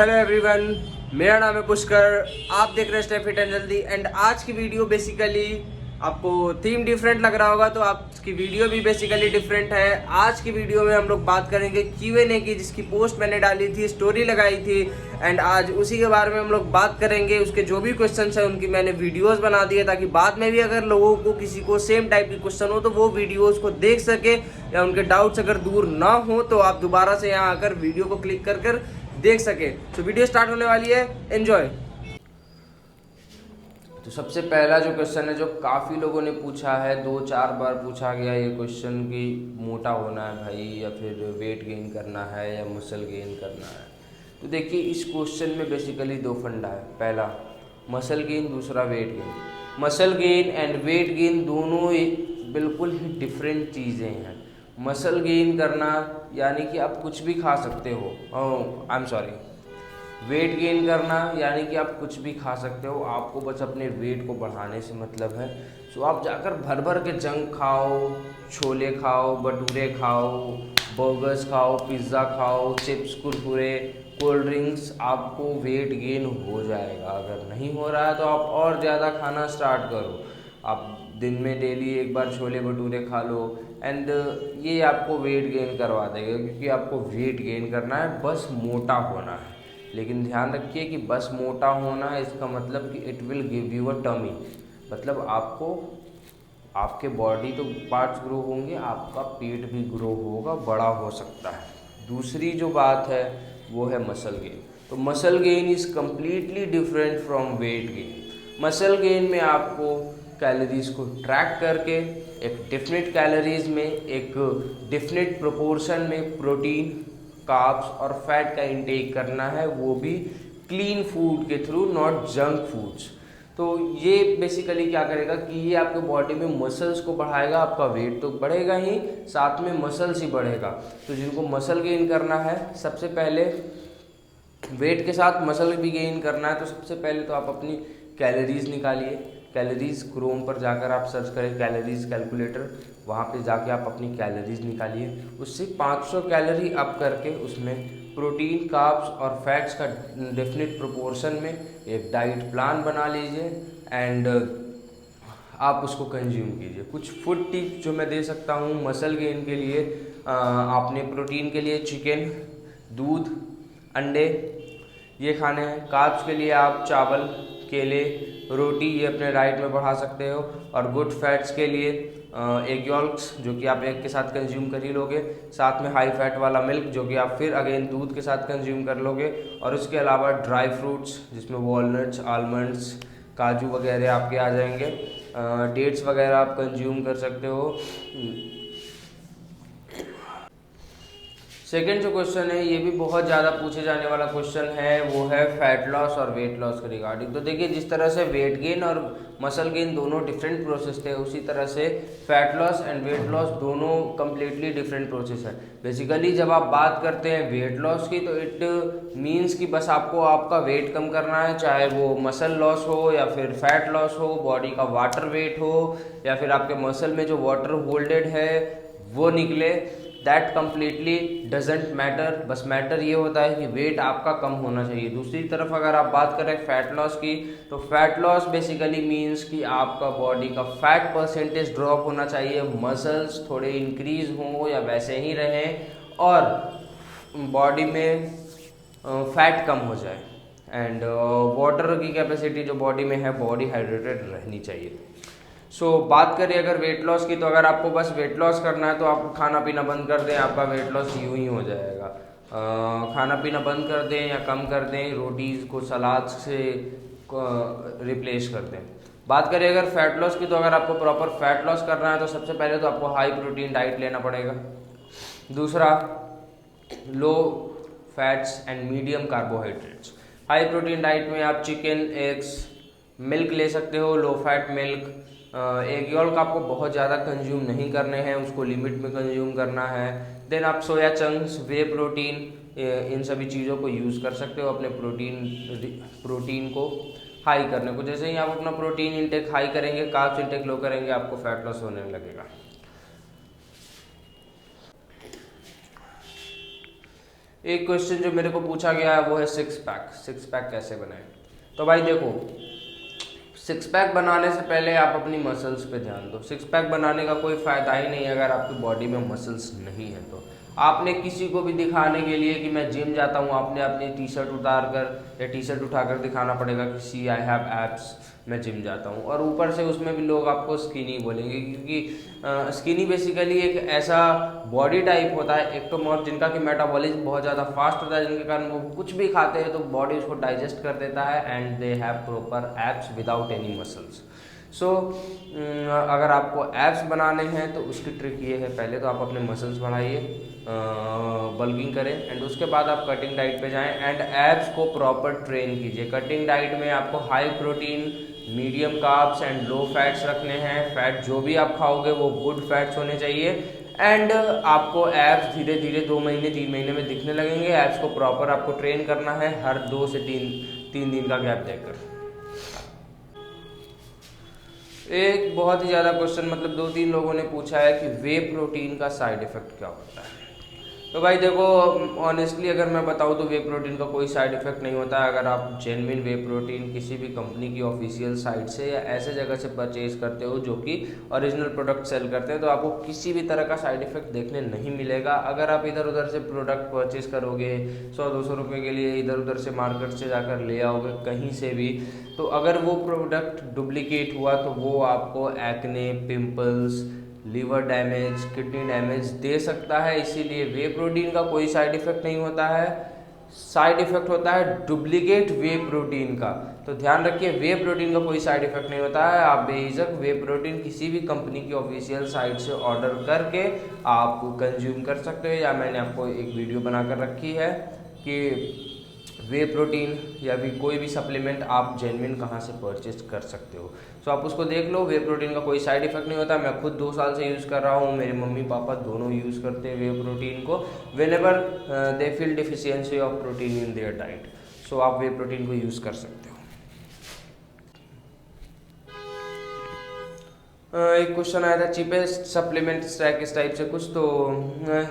Hello everyone, मेरा नाम है पुष्कर। आप देख रहे हैं stay fit and healthy. And आज की वीडियो बेसिकली आपको थीम डिफरेंट लग रहा होगा, तो आपकी वीडियो भी बेसिकली डिफरेंट है। आज की वीडियो में हम लोग बात करेंगे Q&A की, जिसकी पोस्ट मैंने डाली थी, स्टोरी लगाई थी। एंड आज उसी के बारे में हम लोग बात करेंगे। उसके जो भी क्वेश्चंस हैं उनकी मैंने वीडियोस बना दी है, ताकि बाद में भी अगर लोगों को किसी को सेम टाइप की क्वेश्चन हो तो वो वीडियोस को देख सके, या उनके डाउट्स अगर दूर ना हो तो आप दोबारा से यहाँ आकर वीडियो को क्लिक कर कर देख सके। तो वीडियो स्टार्ट होने वाली है, एंजॉय। तो सबसे पहला जो क्वेश्चन है, जो काफ़ी लोगों ने पूछा है, 2-4 बार पूछा गया ये क्वेश्चन कि मोटा होना है भाई, या फिर वेट गेन करना है, या मसल गेन करना है। तो देखिए, इस क्वेश्चन में बेसिकली 2 फंडा है। पहला मसल गेन, दूसरा weight gain. Muscle gain and weight gain दोनों बिल्कुल ही डिफरेंट चीज़ें हैं। मसल गेन करना यानी कि आप कुछ भी खा सकते हो, I am sorry, weight gain करना यानी कि आप कुछ भी खा सकते हो, आपको बस अपने वेट को बढ़ाने से मतलब है। सो आप जाकर भर भर के जंक खाओ, छोले खाओ, भटूरे खाओ, बर्गर्स खाओ, पिज़्ज़ा खाओ, चिप्स, कुरकुरे, कोल्ड ड्रिंक्स, आपको वेट गेन हो जाएगा। अगर नहीं हो रहा है तो आप और ज़्यादा खाना स्टार्ट करो। आप दिन में डेली एक बार छोले भटूरे खा लो, एंड ये आपको वेट गेन करवा देगा, क्योंकि आपको वेट गेन करना है, बस मोटा होना है। लेकिन ध्यान रखिए कि बस मोटा होना है, इसका मतलब कि it will give you a tummy, मतलब आपको आपके बॉडी तो पार्ट्स ग्रो होंगे, आपका पेट भी ग्रो होगा, बड़ा हो सकता है। दूसरी जो बात है वो है मसल गेन। तो muscle gain is completely different from weight gain. Muscle gain में आपको कैलोरीज को ट्रैक करके एक डेफिनेट कैलोरीज में, एक डेफिनेट प्रोपोर्शन में प्रोटीन, कार्ब्स और फैट का इंटेक करना है, वो भी क्लीन फूड के थ्रू, नॉट जंक फूड्स। तो ये बेसिकली क्या करेगा कि ये आपके बॉडी में मसल्स को बढ़ाएगा, आपका वेट तो बढ़ेगा ही, साथ में मसल्स ही बढ़ेगा। तो जिनको मसल गेन करना है, सबसे पहले वेट के साथ मसल भी गेन करना है, तो सबसे पहले तो आप अपनी कैलोरीज निकालिए। कैलोरीज क्रोम पर जाकर आप सर्च करें कैलोरीज कैलकुलेटर, वहाँ पे जाके आप अपनी कैलोरीज निकालिए। उससे 500 कैलोरी अप करके उसमें प्रोटीन, कार्ब्स और फैट्स का डेफिनेट प्रोपोर्शन में एक डाइट प्लान बना लीजिए, एंड आप उसको कंज्यूम कीजिए। कुछ फूड टिप्स जो मैं दे सकता हूँ मसल गेन के लिए, आपने प्रोटीन के लिए चिकन, दूध, अंडे ये खाने हैं। कार्ब्स के लिए आप चावल, केले, रोटी ये अपने डाइट में बढ़ा सकते हो। और गुड फैट्स के लिए एग यॉल्क्स, जो कि आप एग के साथ कंज्यूम कर ही लोगे, साथ में हाई फैट वाला मिल्क, जो कि आप फिर अगेन दूध के साथ कंज्यूम कर लोगे। और उसके अलावा ड्राई फ्रूट्स, जिसमें वॉलनट्स, आलमंड्स, काजू वगैरह आपके आ जाएंगे। डेट्स वगैरह आप कंज्यूम कर सकते हो। सेकेंड जो क्वेश्चन है, ये भी बहुत ज़्यादा पूछे जाने वाला क्वेश्चन है, वो है फैट लॉस और वेट लॉस के रिगार्डिंग। तो देखिए, जिस तरह से वेट गेन और मसल गेन दोनों डिफरेंट प्रोसेस थे, उसी तरह से fat loss and weight loss दोनों कम्प्लीटली डिफरेंट प्रोसेस है। बेसिकली जब आप बात करते हैं वेट लॉस की, तो इट मीन्स कि बस आपको आपका वेट कम करना है, चाहे वो मसल लॉस हो या फिर फैट लॉस हो, बॉडी का वाटर वेट हो, या फिर आपके मसल में जो वाटर होल्डेड है वो निकले। That completely doesn't matter. बस मैटर ये होता है कि वेट आपका कम होना चाहिए। दूसरी तरफ अगर आप बात करें फैट लॉस की, तो फैट लॉस बेसिकली मीन्स कि आपका बॉडी का फैट परसेंटेज ड्रॉप होना चाहिए, मसल्स थोड़े इंक्रीज हों या वैसे ही रहें, और बॉडी में फैट कम हो जाए, एंड वाटर की कैपेसिटी जो बॉडी में है, बॉडी हाइड्रेटेड रहनी चाहिए। बात करें अगर वेट लॉस की, तो अगर आपको बस वेट लॉस करना है तो आप खाना पीना बंद कर दें, आपका वेट लॉस यूं ही हो जाएगा। खाना पीना बंद कर दें या कम कर दें, रोटीज़ को सलाद से रिप्लेस कर दें। बात करें अगर फैट लॉस की, तो अगर आपको प्रॉपर फैट लॉस करना है तो सबसे पहले तो आपको हाई प्रोटीन डाइट लेना पड़ेगा। दूसरा, low fats and medium carbohydrates. High protein diet में आप चिकन, एग्स, मिल्क ले सकते हो, low fat milk. Egg yolk आपको बहुत ज़्यादा कंज्यूम नहीं करने हैं, उसको लिमिट में कंज्यूम करना है। देन आप सोया चंक्स, वे प्रोटीन, इन सभी चीज़ों को यूज़ कर सकते हो अपने प्रोटीन को हाई करने को। जैसे ही आप अपना प्रोटीन इंटेक हाई करेंगे, कार्ब्स इंटेक लो करेंगे, आपको फैट लॉस होने लगेगा। एक क्वेश्चन जो मेरे को पूछा गया है वो है सिक्स पैक। सिक्स पैक कैसे बनाएं? तो भाई देखो, सिक्स पैक बनाने से पहले आप अपनी मसल्स पे ध्यान दो। सिक्स पैक बनाने का कोई फ़ायदा ही नहीं है अगर आपकी बॉडी में मसल्स नहीं है। तो आपने किसी को भी दिखाने के लिए कि मैं जिम जाता हूँ, आपने अपनी टी शर्ट उतार कर या टी शर्ट उठाकर दिखाना पड़ेगा कि सी आई हैव एब्स, मैं जिम जाता हूँ। और ऊपर से उसमें भी लोग आपको स्किनी बोलेंगे, क्योंकि स्किनी बेसिकली एक ऐसा बॉडी टाइप होता है, एक तो जिनका कि मेटाबॉलिज्म बहुत ज़्यादा फास्ट होता है, जिनके कारण वो कुछ भी खाते हैं तो बॉडी उसको डाइजेस्ट कर देता है and they have proper abs without any muscles. So अगर आपको एब्स बनाने हैं तो उसकी ट्रिक ये है, पहले तो आप अपने मसल्स बढ़ाइए, बल्किंग करें एंड उसके बाद आप कटिंग डाइट पे जाएं एंड एब्स को प्रॉपर ट्रेन कीजिए। कटिंग डाइट में आपको high protein, medium carbs and low fats रखने हैं। फैट जो भी आप खाओगे वो गुड फैट्स होने चाहिए एंड आपको एब्स धीरे धीरे 2 महीने 3 महीने में दिखने लगेंगे। एब्स को प्रॉपर आपको ट्रेन करना है हर 2 से 3 दिन का गैप देकर। एक बहुत ही ज़्यादा क्वेश्चन, मतलब 2-3 लोगों ने पूछा है कि वे प्रोटीन का साइड इफ़ेक्ट क्या होता है। तो भाई देखो, ऑनेस्टली अगर मैं बताऊँ तो वे प्रोटीन का कोई साइड इफ़ेक्ट नहीं होता है। अगर आप जेन्युइन वे प्रोटीन किसी भी कंपनी की ऑफिशियल साइट से या ऐसे जगह से परचेज करते हो जो कि ओरिजिनल प्रोडक्ट सेल करते हैं, तो आपको किसी भी तरह का साइड इफ़ेक्ट देखने नहीं मिलेगा। अगर आप इधर उधर से प्रोडक्ट परचेज करोगे 100-200 रुपये के लिए, इधर उधर से मार्केट से जाकर ले आओगे कहीं से भी, तो अगर वो प्रोडक्ट डुप्लीकेट हुआ तो वो आपको acne, pimples, liver damage, kidney damage दे सकता है। इसीलिए वे प्रोटीन का कोई साइड इफ़ेक्ट नहीं होता है। साइड इफ़ेक्ट होता है डुप्लीकेट वे प्रोटीन का। तो ध्यान रखिए, वे प्रोटीन का कोई साइड इफ़ेक्ट नहीं होता है। आप बेहिचक वे प्रोटीन किसी भी कंपनी की ऑफिशियल साइट से ऑर्डर करके आप कंज्यूम कर सकते हो, या मैंने आपको एक वीडियो बनाकर रखी है कि वे प्रोटीन या भी कोई भी सप्लीमेंट आप जेन्युइन कहाँ से परचेज कर सकते हो। सो आप उसको देख लो। वे प्रोटीन का कोई साइड इफेक्ट नहीं होता। मैं खुद 2 साल से यूज़ कर रहा हूँ, मेरे मम्मी पापा दोनों यूज़ करते हैं वे प्रोटीन को whenever they feel deficiency of protein in their diet. So आप वे प्रोटीन को यूज़ कर सकते हो। एक क्वेश्चन आया था चीपेस्ट सप्लीमेंट स्टैक इस टाइप से कुछ। तो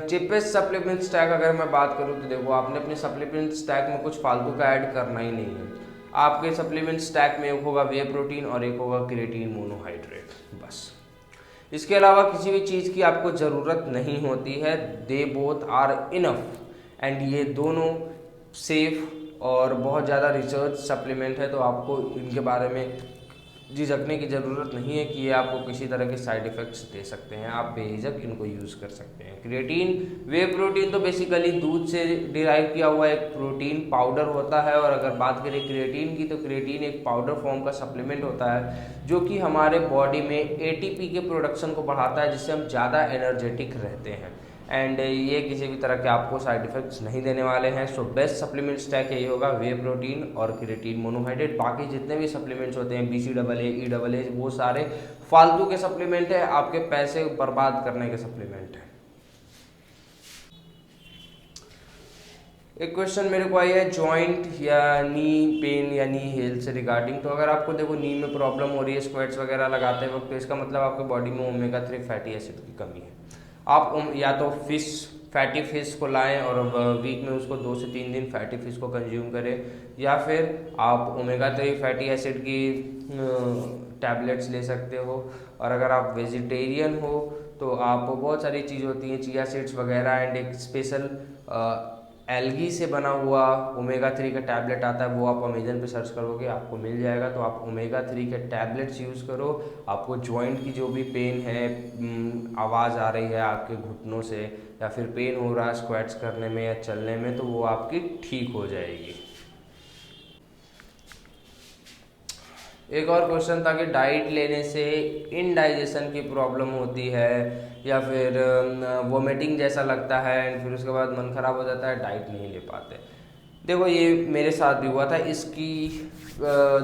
चीपेस्ट सप्लीमेंट स्टैक अगर मैं बात करूँ तो देखो, आपने अपने सप्लीमेंट स्टैक में कुछ फालतू का ऐड करना ही नहीं है। आपके सप्लीमेंट स्टैक में एक होगा वे प्रोटीन और एक होगा क्रिएटिन मोनोहाइड्रेट, बस। इसके अलावा किसी भी चीज़ की आपको ज़रूरत नहीं होती है। They both are enough and ये दोनों सेफ और बहुत ज़्यादा रिसर्च सप्लीमेंट है, तो आपको इनके बारे में झिझकने की ज़रूरत नहीं है कि ये आपको किसी तरह के साइड इफ़ेक्ट्स दे सकते हैं। आप बेझिझक इनको यूज़ कर सकते हैं। क्रिएटिन, वे प्रोटीन तो बेसिकली दूध से डिराइव किया हुआ एक प्रोटीन पाउडर होता है। और अगर बात करें क्रिएटिन की, तो क्रिएटिन एक पाउडर फॉर्म का सप्लीमेंट होता है जो कि हमारे बॉडी में एटीपी के प्रोडक्शन को बढ़ाता है, जिससे हम ज़्यादा एनर्जेटिक रहते हैं एंड ये किसी भी तरह के आपको साइड इफेक्ट्स नहीं देने वाले हैं। सो बेस्ट सप्लीमेंट स्टैक यही होगा, वे प्रोटीन और क्रिएटिन मोनोहाइड्रेट। बाकी जितने भी सप्लीमेंट्स होते हैं BCAA, EAA, वो सारे फालतू के सप्लीमेंट है, आपके पैसे बर्बाद करने के सप्लीमेंट है। एक क्वेश्चन मेरे को आई है जॉइंट या नी पेन या नी हेल्थ से रिगार्डिंग। तो अगर आपको देखो नी में प्रॉब्लम हो रही है स्क्वाट्स वगैरह लगाते वक्त, तो इसका मतलब आपके बॉडी में ओमेगा 3 फैटी एसिड की कमी है। आप या तो फैटी फिश को लाएं और वीक में उसको 2 से 3 दिन फैटी फिश को कंज्यूम करें, या फिर आप ओमेगा 3 फैटी एसिड की टैबलेट्स ले सकते हो। और अगर आप वेजिटेरियन हो तो आप बहुत सारी चीज़ होती हैं, चिया सीड्स वगैरह एंड एक स्पेशल एल्गी से बना हुआ ओमेगा 3 का टैबलेट आता है, वो आप अमेजन पे सर्च करोगे आपको मिल जाएगा। तो आप ओमेगा 3 के टैबलेट्स यूज़ करो। आपको जॉइंट की जो भी पेन है, आवाज़ आ रही है आपके घुटनों से, या फिर पेन हो रहा है स्क्वाट्स करने में या चलने में, तो वो आपकी ठीक हो जाएगी। एक और क्वेश्चन था कि डाइट लेने से इनडाइजेशन की प्रॉब्लम होती है या फिर वोमिटिंग जैसा लगता है एंड फिर उसके बाद मन खराब हो जाता है, डाइट नहीं ले पाते। देखो, ये मेरे साथ भी हुआ था। इसकी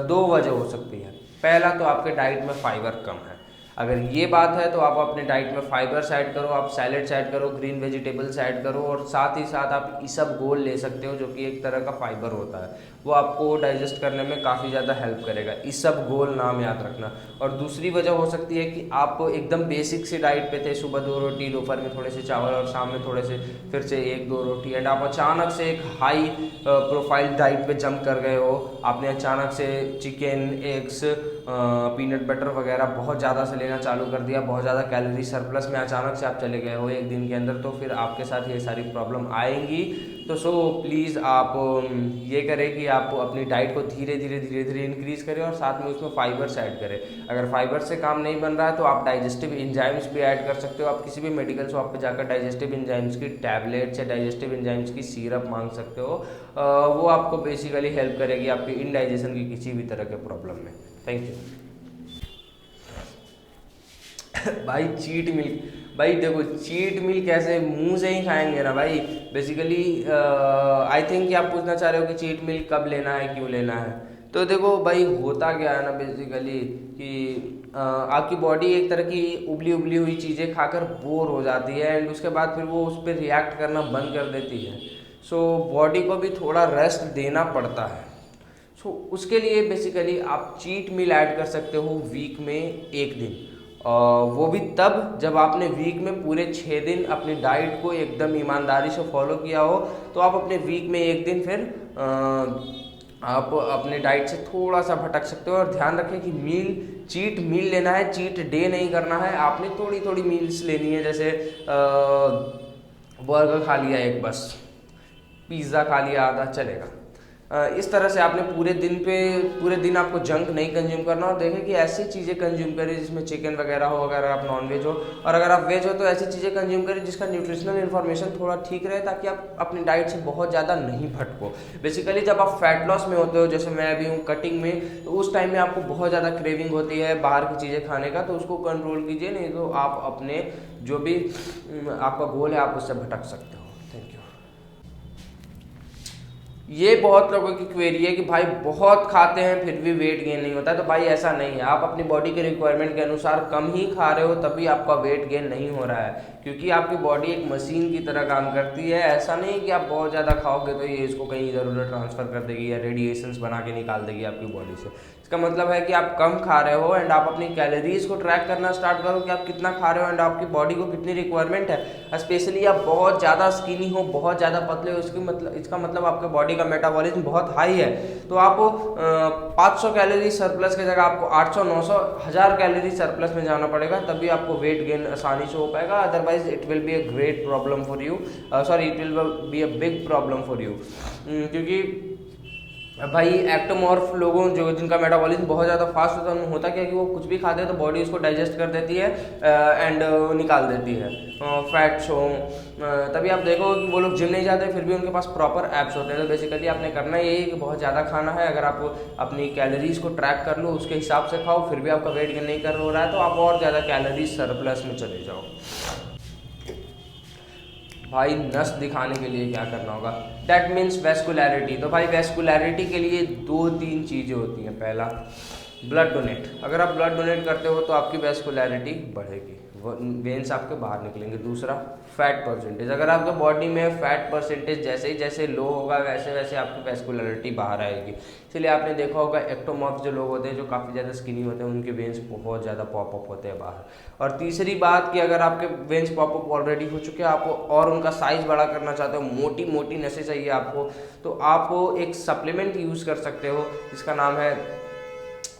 2 वजह हो सकती है। पहला तो आपके डाइट में फाइबर कम है। अगर ये बात है तो आप अपने डाइट में फाइबर्स ऐड करो, आप सैलेड्स ऐड करो, ग्रीन वेजिटेबल्स ऐड करो, और साथ ही साथ आप इसबगोल ले सकते हो जो कि एक तरह का फाइबर होता है, वो आपको डाइजेस्ट करने में काफ़ी ज़्यादा हेल्प करेगा। इसबगोल नाम याद रखना। और दूसरी वजह हो सकती है कि आप एकदम बेसिक सी डाइट पे थे, सुबह 2 रोटी, दोपहर में थोड़े से चावल और शाम में थोड़े से फिर से 1-2 रोटी, एंड आप अचानक से एक हाई प्रोफाइल डाइट पे जंप कर गए हो। आपने अचानक से चिकन, एग्स, पीनट बटर वगैरह बहुत ज़्यादा से लेना चालू कर दिया, बहुत ज़्यादा कैलोरी सरप्लस में अचानक से आप चले गए हो एक दिन के अंदर, तो फिर आपके साथ ये सारी प्रॉब्लम आएंगी। तो सो प्लीज़ आप ये करें कि आप अपनी डाइट को धीरे धीरे इंक्रीज करें और साथ में उसमें फाइबर्स ऐड करें। अगर फाइबर से काम नहीं बन रहा है तो आप डाइजेस्टिव इंजाइम्स भी ऐड कर सकते हो। आप किसी भी मेडिकल शॉप पे जाकर डाइजेस्टिव इंजाइम्स की टैबलेट्स या डाइजेस्टिव इंजाइम्स की सिरप मांग सकते हो। वो आपको बेसिकली हेल्प करेगी आपकी इनडाइजेशन की किसी भी तरह के प्रॉब्लम में। Thank you. भाई चीट मील, भाई देखो चीट मील कैसे मुंह से ही खाएंगे ना भाई। बेसिकली आई थिंक कि आप पूछना चाह रहे हो कि चीट मील कब लेना है, क्यों लेना है। तो देखो भाई होता क्या है ना बेसिकली कि आपकी बॉडी एक तरह की उबली उबली हुई चीज़ें खाकर बोर हो जाती है, एंड उसके बाद फिर वो उस पर रिएक्ट करना बंद कर देती है। सो बॉडी को भी थोड़ा रेस्ट देना पड़ता है। सो उसके लिए बेसिकली आप चीट मील ऐड कर सकते हो वीक में एक दिन। वो भी तब जब आपने वीक में पूरे 6 दिन अपनी डाइट को एकदम ईमानदारी से फॉलो किया हो, तो आप अपने वीक में एक दिन फिर आप अपने डाइट से थोड़ा सा भटक सकते हो। और ध्यान रखें कि चीट मील लेना है, चीट डे नहीं करना है। आपने थोड़ी थोड़ी मील्स लेनी है, जैसे बर्गर खा लिया एक, बस पिज़्ज़ा खा लिया आधा, चलेगा। इस तरह से आपने पूरे दिन आपको जंक नहीं कंज्यूम करना, और देखें कि ऐसी चीज़ें कंज्यूम करें जिसमें चिकन वगैरह हो, अगर आप नॉन वेज हो, और अगर आप वेज हो तो ऐसी चीज़ें कंज्यूम करें जिसका न्यूट्रिशनल इन्फॉर्मेशन थोड़ा ठीक रहे, ताकि आप अपनी डाइट से बहुत ज़्यादा नहीं भटको। बेसिकली जब आप फैट लॉस में होते हो, जैसे मैं अभी हूँ कटिंग में, तो उस टाइम में आपको बहुत ज़्यादा क्रेविंग होती है बाहर की चीज़ें खाने का, तो उसको कंट्रोल कीजिए, नहीं तो आप अपने जो भी आपका गोल है आप उससे भटक सकते हो। Thank you. ये बहुत लोगों की क्वेरी है कि भाई बहुत खाते हैं फिर भी वेट गेन नहीं होता है। तो भाई ऐसा नहीं है, आप अपनी बॉडी के रिक्वायरमेंट के अनुसार कम ही खा रहे हो तभी आपका वेट गेन नहीं हो रहा है, क्योंकि आपकी बॉडी एक मशीन की तरह काम करती है। ऐसा नहीं कि आप बहुत ज़्यादा खाओगे तो ये इसको कहीं इधर उधर ट्रांसफ़र कर देगी या रेडिएशंस बना के निकाल देगी आपकी बॉडी से। इसका मतलब है कि आप कम खा रहे हो, एंड आप अपनी कैलोरीज को ट्रैक करना स्टार्ट करो कि आप कितना खा रहे हो एंड आपकी बॉडी को कितनी रिक्वायरमेंट है। स्पेशली आप बहुत ज़्यादा स्किनी हो, बहुत ज़्यादा पतले हो, इसका मतलब आपके बॉडी का मेटाबॉलिज्म बहुत हाई है। तो आप 500 कैलोरी सरप्लस की जगह आपको 800, 900, 1000 कैलोरी सरप्लस में जाना पड़ेगा, तभी आपको वेट गेन आसानी से हो पाएगा। Otherwise it will be a great problem for you, it will be a big problem for you. क्योंकि भाई एक्टोमॉर्फ लोगों जो जिनका मेटाबॉलिज्म बहुत ज़्यादा फास्ट होता है, उनमें होता क्या है कि वो कुछ भी खाते हैं तो बॉडी उसको डाइजेस्ट कर देती है एंड निकाल देती है फैट्स हो। तभी आप देखो कि वो लोग जिम नहीं जाते फिर भी उनके पास प्रॉपर एप्स होते हैं। तो बेसिकली आपने करना यही है कि बहुत ज़्यादा खाना है। अगर आप अपनी कैलोरीज को ट्रैक कर लो, उसके हिसाब से खाओ, फिर भी आपका वेट गेन नहीं कर हो रहा है, तो आप और ज़्यादा कैलोरीज सरप्लस में चले जाओ। भाई नस दिखाने के लिए क्या करना होगा, दैट मीन्स वेस्कुलैरिटी। तो भाई वेस्कुलैरिटी के लिए 2-3 चीज़ें होती हैं। पहला, ब्लड डोनेट। अगर आप ब्लड डोनेट करते हो तो आपकी वेस्कुलैरिटी बढ़ेगी, वेन्स आपके बाहर निकलेंगे। दूसरा, फैट परसेंटेज। अगर आपके बॉडी में फैट परसेंटेज जैसे लो होगा वैसे वैसे आपकी वेस्कुलैरिटी बाहर आएगी। इसलिए आपने देखा होगा एक्टोमॉर्फ जो लोग होते हैं, जो काफ़ी ज़्यादा स्किनी होते हैं, उनके वेन्स बहुत ज़्यादा पॉपअप होते हैं बाहर। और तीसरी बात कि अगर आपके वेन्स पॉपअप ऑलरेडी हो चुके हैं, आपको और उनका साइज बड़ा करना चाहते हो, मोटी मोटी नसें चाहिए आपको, तो आप एक सप्लीमेंट यूज़ कर सकते हो जिसका नाम है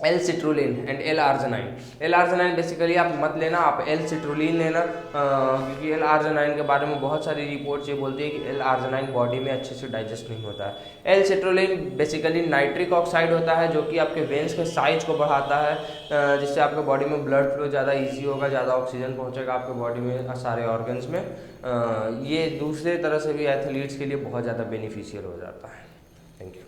L-citrulline and L-arginine। L-arginine basically आप मत लेना, आप L-citrulline लेना, क्योंकि L-arginine के बारे में बहुत सारी रिपोर्ट्स ये बोलती है कि L-arginine बॉडी में अच्छे से डाइजेस्ट नहीं होता है। L-citrulline बेसिकली नाइट्रिक ऑक्साइड होता है जो कि आपके वेन्स के साइज को बढ़ाता है, जिससे आपके बॉडी में ब्लड फ्लो ज़्यादा ईजी होगा, ज़्यादा ऑक्सीजन पहुँचेगा आपके बॉडी में सारे ऑर्गन्स में। ये दूसरे तरह से भी एथलीट्स के लिए बहुत ज़्यादा बेनिफिशियल हो जाता है। Thank you.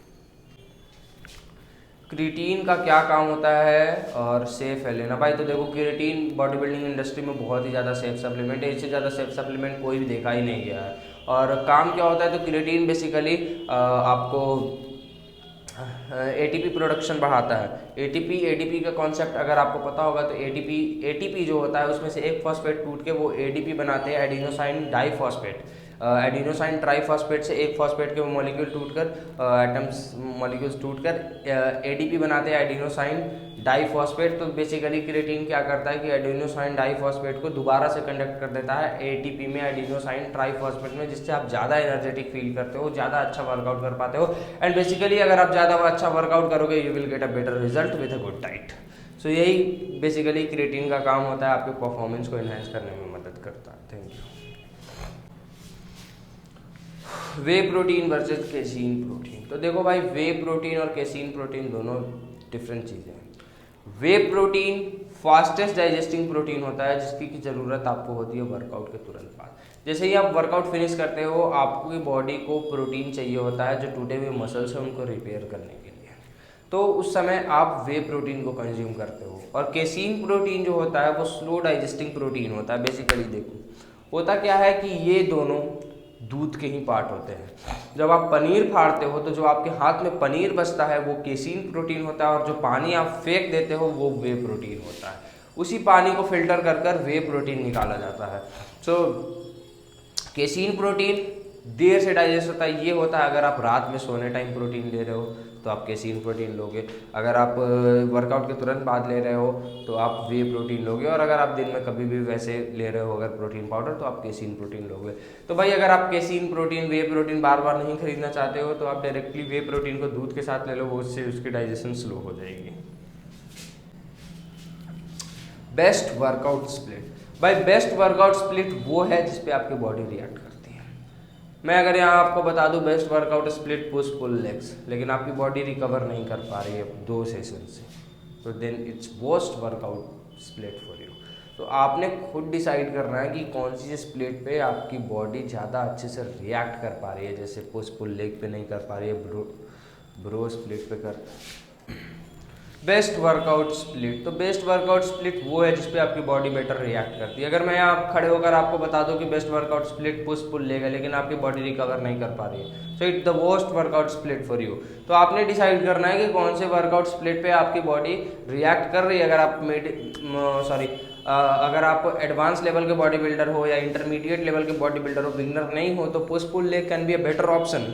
क्रिएटिन का क्या काम होता है और सेफ है लेना? भाई तो देखो, क्रिएटिन बॉडी बिल्डिंग इंडस्ट्री में बहुत ही ज़्यादा सेफ सप्लीमेंट है, इससे ज़्यादा सेफ सप्लीमेंट कोई भी देखा ही नहीं गया है। और काम क्या होता है, तो क्रिएटिन बेसिकली आपको एटीपी प्रोडक्शन बढ़ाता है। एटीपी का कॉन्सेप्ट अगर आपको पता होगा तो एटीपी जो होता है उसमें से एक फॉस्फेट टूट के वो एडीपी बनाते हैं, एडिनोसाइन डाइफॉस्फेट। एडिनोसाइन ट्राइफॉस्फेट से एक फॉस्फेट के मॉलिक्यूल टूटकर एटम्स मॉलिक्यूल्स टूटकर एडीपी बनाते हैं, एडिनोसाइन डाइफॉस्फेट। तो बेसिकली क्रिएटिन क्या करता है कि एडिनोसाइन डाइफॉस्फेट को दोबारा से कंडक्ट कर देता है एटीपी में, एडिनोसाइन ट्राइफॉस्फेट में, जिससे आप ज़्यादा एनर्जेटिक फील करते हो, ज़्यादा अच्छा वर्कआउट कर पाते हो। एंड बेसिकली अगर आप ज़्यादा अच्छा वर्कआउट करोगे you will get a better result with a good diet. So यही बेसिकली क्रिएटिन का काम होता है, आपके परफॉर्मेंस को एनहांस करने में मदद करता है। Thank you. Way protein versus casein protein. तो देखो भाई, वे प्रोटीन और केसीन प्रोटीन दोनों डिफरेंट चीज़ें हैं। Whey protein fastest digesting protein होता है जिसकी की ज़रूरत आपको होती है वर्कआउट के तुरंत बाद। जैसे ही आप वर्कआउट फिनिश करते हो आपकी बॉडी को प्रोटीन चाहिए होता है जो टूटे हुए मसल्स हैं उनको रिपेयर करने के लिए, तो उस समय आप वे प्रोटीन को कंज्यूम करते हो। और केसीन प्रोटीन जो होता है वो स्लो डाइजेस्टिंग प्रोटीन होता है। बेसिकली देखो होता क्या है कि ये दोनों दूध के ही पार्ट होते हैं। जब आप पनीर फाड़ते हो तो जो आपके हाथ में पनीर बचता है वो केसीन प्रोटीन होता है, और जो पानी आप फेंक देते हो वो वे प्रोटीन होता है। उसी पानी को फिल्टर कर कर वे प्रोटीन निकाला जाता है। सो केसीन प्रोटीन देर से डाइजेस्ट होता है। ये होता है अगर आप रात में सोने टाइम प्रोटीन ले रहे हो तो आप केसीन प्रोटीन लोगे, अगर आप वर्कआउट के तुरंत बाद ले रहे हो तो आप वे प्रोटीन लोगे, और अगर आप दिन में कभी भी वैसे ले रहे हो अगर प्रोटीन पाउडर तो आप केसीन प्रोटीन लोगे। तो भाई अगर आप केसीन प्रोटीन वे प्रोटीन बार बार नहीं खरीदना चाहते हो तो आप डायरेक्टली वे प्रोटीन को दूध के साथ ले लो, वो उससे उसकी डाइजेशन स्लो हो जाएगी। Best workout split. भाई बेस्ट वर्कआउट स्प्लिट वो है जिसपे आपकी बॉडी रिएक्ट करती है। मैं अगर यहाँ आपको बता दूं best workout split push pull legs, लेकिन आपकी बॉडी रिकवर नहीं कर पा रही है 2 सेशन से, तो then it's worst workout split for you. तो आपने खुद डिसाइड करना है कि कौन सी स्प्लिट पे आपकी बॉडी ज़्यादा अच्छे से रिएक्ट कर पा रही है। जैसे पुश पुल लेग पे नहीं कर पा रही है, ब्रो स्प्लिट पे कर। बेस्ट वर्कआउट स्प्लिट, तो बेस्ट वर्कआउट स्प्लिट वो है जिसपे आपकी बॉडी बेटर रिएक्ट करती है। अगर मैं आप खड़े होकर आपको बता दूं कि best workout split push pull legs लेकिन आपकी बॉडी रिकवर नहीं कर पा रही है, so it's the worst workout split for you. तो आपने डिसाइड करना है कि कौन से वर्कआउट स्प्लिट पे आपकी बॉडी रिएक्ट कर रही है। अगर आप अगर आप एडवांस लेवल के बॉडी बिल्डर हो या इंटरमीडिएट लेवल के बॉडी बिल्डर हो, बिगनर नहीं हो, तो push pull leg can be a better option.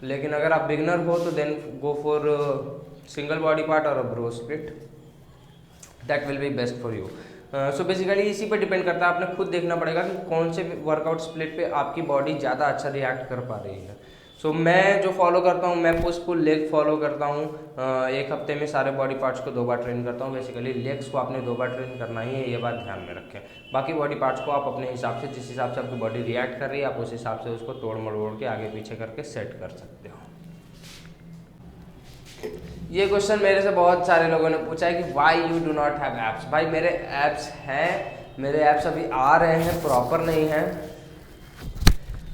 लेकिन अगर आप बिगनर हो तो then go for single body part और bro split, that will be best for you. So basically इसी पे डिपेंड करता है, आपने खुद देखना पड़ेगा कि कौन से वर्कआउट स्प्लिट पे आपकी बॉडी ज़्यादा अच्छा रिएक्ट कर पा रही है। सो मैं जो फॉलो करता हूँ, मैं पुश पुल लेग फॉलो करता हूँ। एक हफ्ते में सारे बॉडी पार्ट्स को 2 बार ट्रेन करता हूँ। बेसिकली लेग्स को आपने 2 बार ट्रेन करना ही है, ये बात ध्यान में रखें। बाकी बॉडी पार्ट्स को आप अपने हिसाब से, जिस हिसाब से आपकी बॉडी रिएक्ट कर रही है, आप उस हिसाब से उसको तोड़ मरोड़ के आगे पीछे करके सेट कर सकते हो। ये क्वेश्चन मेरे से बहुत सारे लोगों ने पूछा है कि why you do not have apps. भाई मेरे एप्स हैं, मेरे एप्स अभी आ रहे हैं, प्रॉपर नहीं हैं।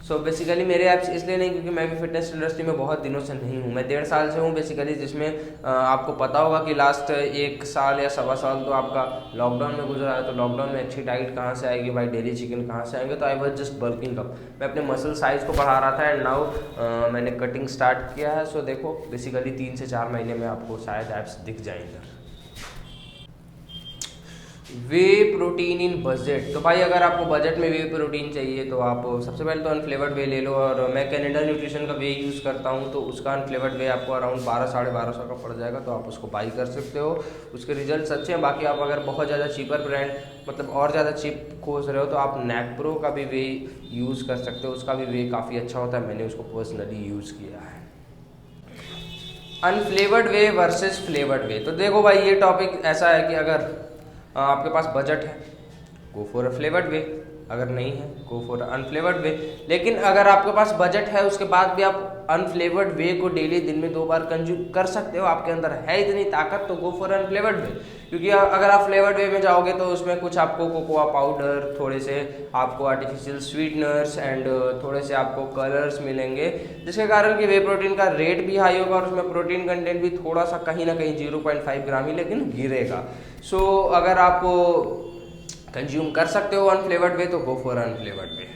सो बेसिकली मेरे ऐप्स इसलिए नहीं क्योंकि मैं भी फिटनेस इंडस्ट्री में बहुत दिनों से नहीं हूँ। मैं 1.5 साल से हूँ बेसिकली, जिसमें आपको पता होगा कि लास्ट 1 साल या 1.25 साल तो आपका लॉकडाउन में गुजरा है। तो लॉकडाउन में अच्छी डाइट कहाँ से आएगी भाई, डेली चिकन कहाँ से आएंगे। तो I was just bulking up, मैं अपने मसल साइज़ को बढ़ा रहा था। एंड नाउ मैंने कटिंग स्टार्ट किया है। सो देखो बेसिकली 3 से 4 महीने में आपको शायद ऐप्स दिख जाएंगे। वे प्रोटीन इन बजट। तो भाई अगर आपको बजट में वे प्रोटीन चाहिए तो आप सबसे पहले तो अनफ्लेवर्ड वे ले लो। और मैं कैनेडा न्यूट्रिशन का वे यूज़ करता हूँ, तो उसका अनफ्लेवर्ड वे आपको अराउंड 1200-1250 का पड़ जाएगा। तो आप उसको बाई कर सकते हो, उसके रिजल्ट्स अच्छे हैं। बाकी आप अगर बहुत ज़्यादा चीपर ब्रांड, मतलब और ज़्यादा चीप खोज रहे हो, तो आप नैकप्रो का भी वे यूज़ कर सकते हो। उसका भी वे काफ़ी अच्छा होता है, मैंने उसको पर्सनली यूज़ किया है। अनफ्लेवर्ड वे वर्सेस फ्लेवर्ड वे। तो देखो भाई ये टॉपिक ऐसा है कि अगर आपके पास बजट है गो फॉर अ फ्लेवर्ड वे, अगर नहीं है गो फॉर अनफ्लेवर्ड वे। लेकिन अगर आपके पास बजट है उसके बाद भी आप अनफ्लेवर्ड वे को डेली दिन में 2 बार कंज्यूम कर सकते हो, आपके अंदर है इतनी ताकत, तो गो फॉर अनफ्लेवर्ड वे। क्योंकि अगर आप फ्लेवर्ड वे में जाओगे तो उसमें कुछ आपको कोकोआ पाउडर, थोड़े से आपको आर्टिफिशियल स्वीटनर्स एंड थोड़े से आपको कलर्स मिलेंगे, जिसके कारण कि वे प्रोटीन का रेट भी हाई होगा और उसमें प्रोटीन कंटेंट भी थोड़ा सा कहीं ना कहीं 0.5 ग्राम ही लेकिन गिरेगा। सो अगर आप कंज्यूम कर सकते हो अनफ्लेवर्ड वे तो गो फॉर अनफ्लेवर्ड वे।